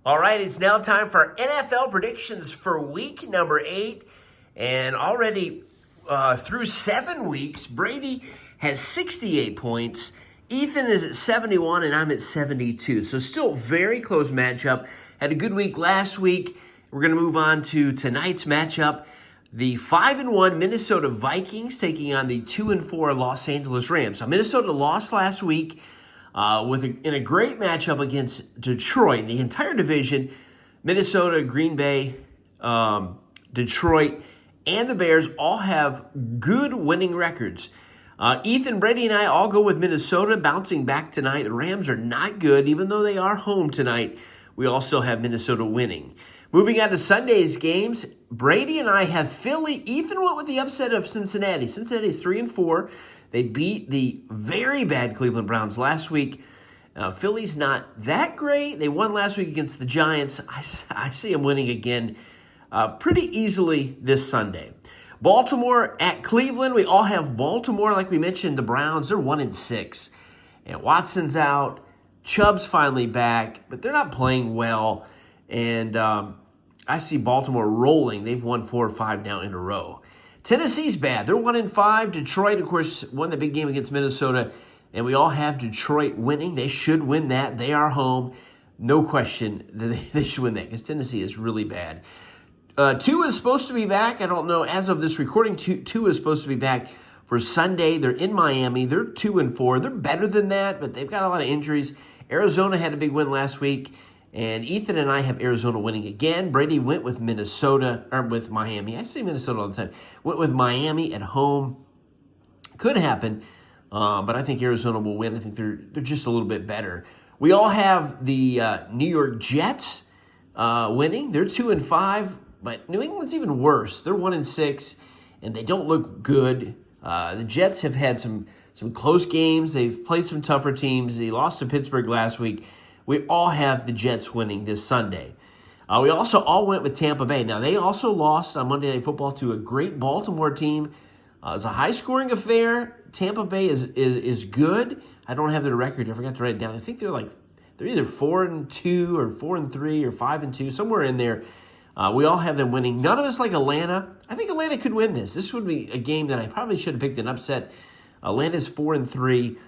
All right, it's now time for NFL predictions for week number 8. And already through 7 weeks, Brady has 68 points. Ethan is at 71, and I'm at 72. So still very close matchup. Had a good week last week. We're going to move on to tonight's matchup. The 5-1 Minnesota Vikings taking on the 2-4 Los Angeles Rams. So Minnesota lost last week. In a great matchup against Detroit. The entire division, Minnesota, Green Bay, Detroit, and the Bears all have good winning records. Ethan, Brady, and I all go with Minnesota bouncing back tonight. The Rams are not good, even though they are home tonight. We also have Minnesota winning. Moving on to Sunday's games, Brady and I have Philly. Ethan went with the upset of Cincinnati. Cincinnati's 3-4. They beat the very bad Cleveland Browns last week. Philly's not that great. They won last week against the Giants. I see them winning again pretty easily this Sunday. Baltimore at Cleveland. We all have Baltimore, like we mentioned. The Browns, they're 1-6. And Watson's out. Chubb's finally back, but they're not playing well. And I see Baltimore rolling. They've won 4 or 5 now in a row. Tennessee's bad. They're 1-5. Detroit, of course, won the big game against Minnesota, and we all have Detroit winning. They should win that. They are home. No question that they should win that because Tennessee is really bad. Tua is supposed to be back. I don't know. As of this recording, Tua is supposed to be back for Sunday. They're in Miami. They're 2-4. They're better than that, but they've got a lot of injuries. Arizona had a big win last week. And Ethan and I have Arizona winning again. Brady went with with Miami. I say Minnesota all the time. Went with Miami at home. Could happen, but I think Arizona will win. I think they're just a little bit better. We all have the New York Jets winning. They're 2-5, but New England's even worse. They're 1-6, and they don't look good. The Jets have had some close games. They've played some tougher teams. They lost to Pittsburgh last week. We all have the Jets winning this Sunday. We also all went with Tampa Bay. Now, they also lost on Monday Night Football to a great Baltimore team. It's a high-scoring affair. Tampa Bay is good. I don't have their record. I forgot to write it down. I think they're either 4-2 or 4-3 or 5-2, somewhere in there. We all have them winning. None of us like Atlanta. I think Atlanta could win this. This would be a game that I probably should have picked an upset. Atlanta's 4-3.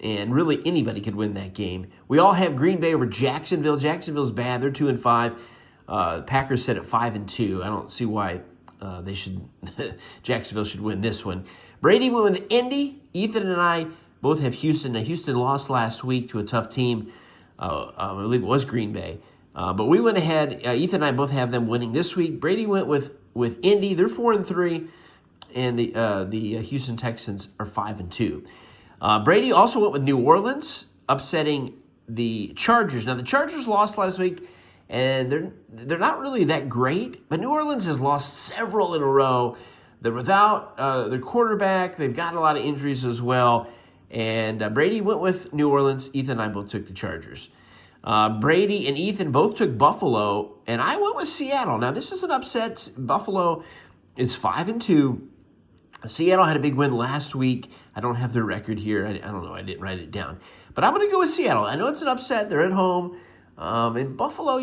And really, anybody could win that game. We all have Green Bay over Jacksonville. Jacksonville's bad. They're 2-5. Packers set at 5-2. I don't see why Jacksonville should win this one. Brady went with Indy. Ethan and I both have Houston. Now, Houston lost last week to a tough team. I believe it was Green Bay. But we went ahead. Ethan and I both have them winning this week. Brady went with Indy. They're 4-3. And the Houston Texans are 5-2. Brady also went with New Orleans, upsetting the Chargers. Now, the Chargers lost last week, and they're not really that great, but New Orleans has lost several in a row. They're without their quarterback. They've got a lot of injuries as well. And Brady went with New Orleans. Ethan and I both took the Chargers. Brady and Ethan both took Buffalo, and I went with Seattle. Now, this is an upset. Buffalo is 5-2. Seattle had a big win last week. I don't have their record here. I don't know. I didn't write it down. But I'm going to go with Seattle. I know it's an upset. They're at home. And Buffalo,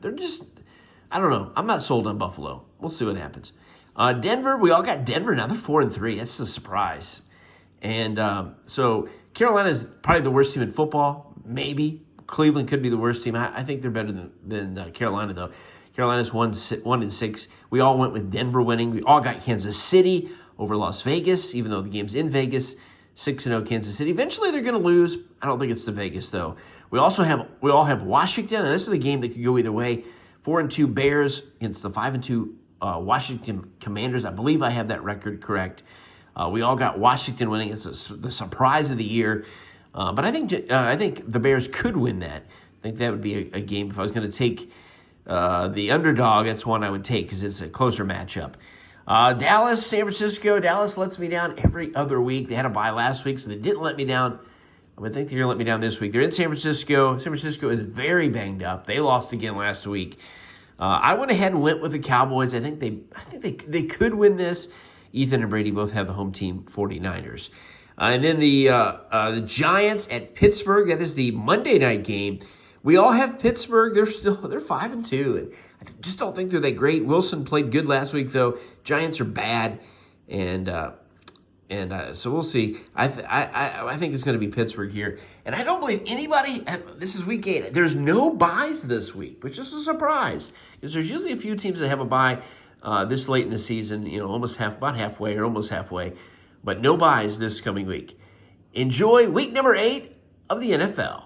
they're just, I don't know. I'm not sold on Buffalo. We'll see what happens. Denver, we all got Denver now. They're 4-3. That's a surprise. And so Carolina's probably the worst team in football. Maybe. Cleveland could be the worst team. I think they're better than Carolina, though. Carolina's 1-6. We all went with Denver winning. We all got Kansas City over Las Vegas, even though the game's in Vegas. 6-0 Kansas City. Eventually they're going to lose. I don't think it's to Vegas, though. We all have Washington, and this is a game that could go either way. 4-2 Bears against the 5-2 Washington Commanders. I believe I have that record correct. We all got Washington winning. It's the surprise of the year. But I think the Bears could win that. I think that would be a game if I was going to take the underdog. That's one I would take because it's a closer matchup. Dallas, San Francisco. Dallas lets me down every other week. They had a bye last week, so they didn't let me down. I would think they're going to let me down this week. They're in San Francisco. San Francisco is very banged up. They lost again last week. I went ahead and went with the Cowboys. I think they could win this. Ethan and Brady both have the home team 49ers. And then the Giants at Pittsburgh. That is the Monday night game. We all have Pittsburgh. They're 5-2, and I just don't think they're that great. Wilson played good last week, though. Giants are bad, and so we'll see. I think it's going to be Pittsburgh here, and I don't believe anybody. This is week 8. There's no buys this week, which is a surprise because there's usually a few teams that have a bye this late in the season. About halfway or almost halfway, but no buys this coming week. Enjoy week number 8 of the NFL.